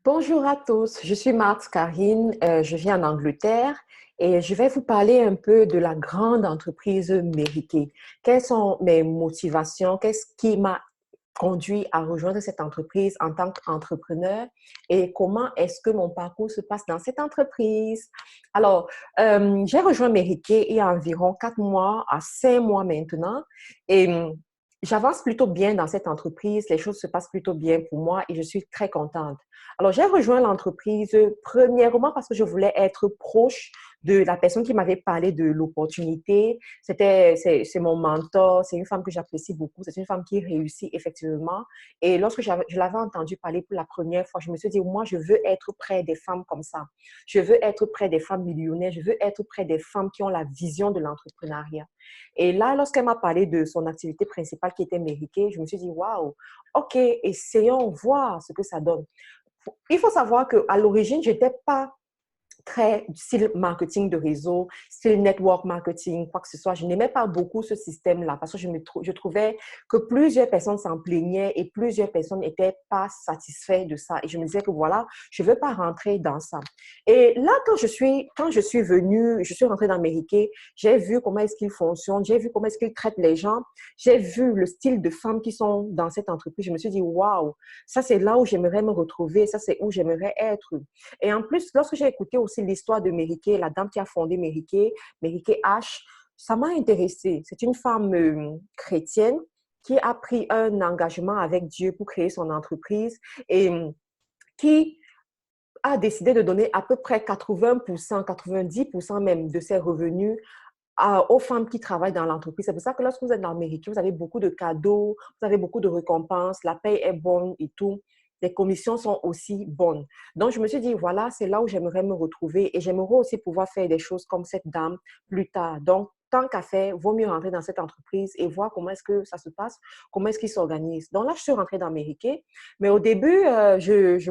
Bonjour à tous, je suis Marthe Karine, je vis en Angleterre et je vais vous parler un peu de la grande entreprise méritée. Quelles sont mes motivations? Qu'est-ce qui m'a conduit à rejoindre cette entreprise en tant qu'entrepreneur et comment est-ce que mon parcours se passe dans cette entreprise? Alors, j'ai rejoint Mériquet il y a environ 4 mois à 5 mois maintenant et j'avance plutôt bien dans cette entreprise. Les choses se passent plutôt bien pour moi et je suis très contente. Alors, j'ai rejoint l'entreprise premièrement parce que je voulais être proche de la personne qui m'avait parlé de l'opportunité. C'est mon mentor, c'est une femme que j'apprécie beaucoup, c'est une femme qui réussit effectivement. Et lorsque je l'avais entendu parler pour la première fois, je me suis dit, moi, je veux être près des femmes comme ça. Je veux être près des femmes millionnaires, je veux être près des femmes qui ont la vision de l'entrepreneuriat. Et là, lorsqu'elle m'a parlé de son activité principale qui était méritée, je me suis dit, waouh, ok, essayons voir ce que ça donne. Il faut savoir qu'à l'origine, je n'étais pas très style marketing de réseau, style network marketing, quoi que ce soit. Je n'aimais pas beaucoup ce système-là parce que je trouvais que plusieurs personnes s'en plaignaient et plusieurs personnes n'étaient pas satisfaites de ça. Et je me disais que voilà, je ne veux pas rentrer dans ça. Et là, quand je suis venue, je suis rentrée dans Mériquet, j'ai vu comment est-ce qu'ils fonctionnent, j'ai vu comment est-ce qu'ils traitent les gens, j'ai vu le style de femmes qui sont dans cette entreprise. Je me suis dit, waouh, ça c'est là où j'aimerais me retrouver, ça c'est où j'aimerais être. Et en plus, lorsque j'ai écouté aussi l'histoire de Mériquet, la dame qui a fondé Mériquet, Mériquet H, ça m'a intéressée. C'est une femme chrétienne qui a pris un engagement avec Dieu pour créer son entreprise et qui a décidé de donner à peu près 80%, 90% même de ses revenus aux femmes qui travaillent dans l'entreprise. C'est pour ça que lorsque vous êtes dans Mériquet, vous avez beaucoup de cadeaux, vous avez beaucoup de récompenses, la paye est bonne et tout. Les commissions sont aussi bonnes. Donc, je me suis dit, voilà, c'est là où j'aimerais me retrouver et j'aimerais aussi pouvoir faire des choses comme cette dame plus tard. Donc, tant qu'à faire, vaut mieux rentrer dans cette entreprise et voir comment est-ce que ça se passe, comment est-ce qu'ils s'organisent. Donc là, je suis rentrée dans Mériquet, mais au début, je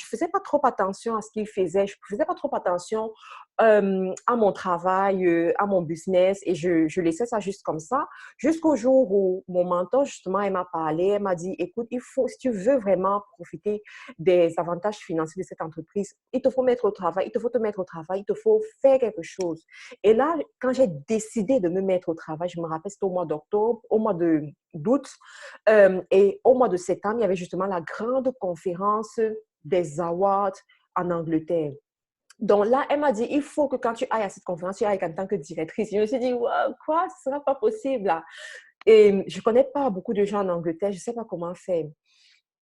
faisais pas trop attention à ce qu'ils faisaient, je faisais pas trop attention à mon travail, à mon business et je laissais ça juste comme ça jusqu'au jour où mon mentor, justement, elle m'a parlé, elle m'a dit, écoute, si tu veux vraiment profiter des avantages financiers de cette entreprise, il te faut mettre au travail, il te faut te mettre au travail, il te faut faire quelque chose. Et là, quand j'ai décidé de me mettre au travail, je me rappelle, c'était au mois d'octobre, au mois d'août et au mois de septembre, il y avait justement la grande conférence des awards en Angleterre. Donc là, elle m'a dit, il faut que quand tu ailles à cette conférence, tu ailles en tant que directrice. Je me suis dit, wow, quoi, ce ne sera pas possible là. Et je ne connais pas beaucoup de gens en Angleterre, je ne sais pas comment faire.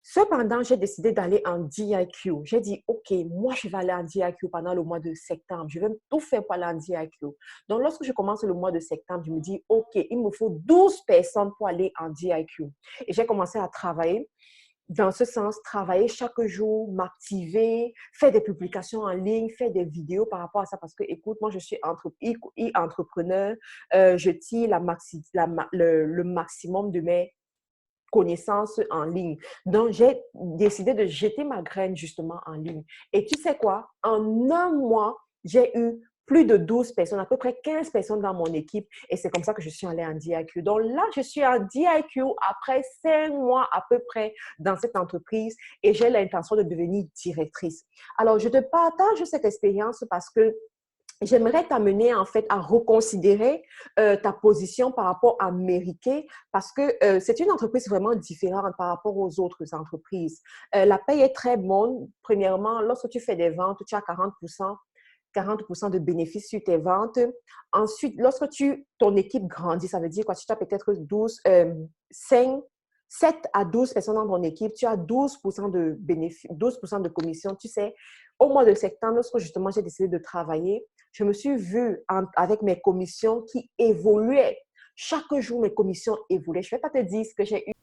Cependant, j'ai décidé d'aller en DIQ. J'ai dit, OK, moi, je vais aller en DIQ pendant le mois de septembre. Je vais tout faire pour aller en DIQ. Donc, lorsque je commence le mois de septembre, je me dis, OK, il me faut 12 personnes pour aller en DIQ. Et j'ai commencé à travailler dans ce sens, travailler chaque jour, m'activer, faire des publications en ligne, faire des vidéos par rapport à ça parce que, écoute, moi, je suis entrepreneur, je tire le maximum de mes connaissances en ligne. Donc, j'ai décidé de jeter ma graine justement en ligne. Et tu sais quoi? En un mois, j'ai eu plus de 12 personnes, à peu près 15 personnes dans mon équipe. Et c'est comme ça que je suis allée en DIQ. Donc là, je suis en DIQ après 5 mois à peu près dans cette entreprise et j'ai l'intention de devenir directrice. Alors, je te partage cette expérience parce que j'aimerais t'amener en fait à reconsidérer ta position par rapport à Mériquet parce que c'est une entreprise vraiment différente par rapport aux autres entreprises. La paye est très bonne. Premièrement, lorsque tu fais des ventes, tu as 40% de bénéfices sur tes ventes. Ensuite, lorsque ton équipe grandit, ça veut dire quoi? Tu as peut-être 7 à 12 personnes dans ton équipe, tu as 12% de bénéfices, 12% de commission. Tu sais, au mois de septembre, lorsque justement j'ai décidé de travailler, je me suis vue avec mes commissions qui évoluaient. Chaque jour, mes commissions évoluaient. Je ne vais pas te dire ce que j'ai eu.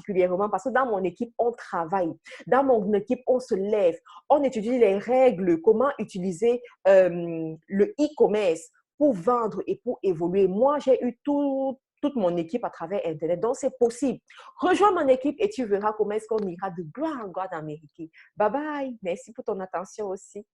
particulièrement parce que dans mon équipe, on travaille. Dans mon équipe, on se lève. On étudie les règles, comment utiliser le e-commerce pour vendre et pour évoluer. Moi, j'ai eu toute mon équipe à travers Internet. Donc, c'est possible. Rejoins mon équipe et tu verras comment est-ce qu'on ira de gloire en gloire d'Amérique. Bye bye. Merci pour ton attention aussi.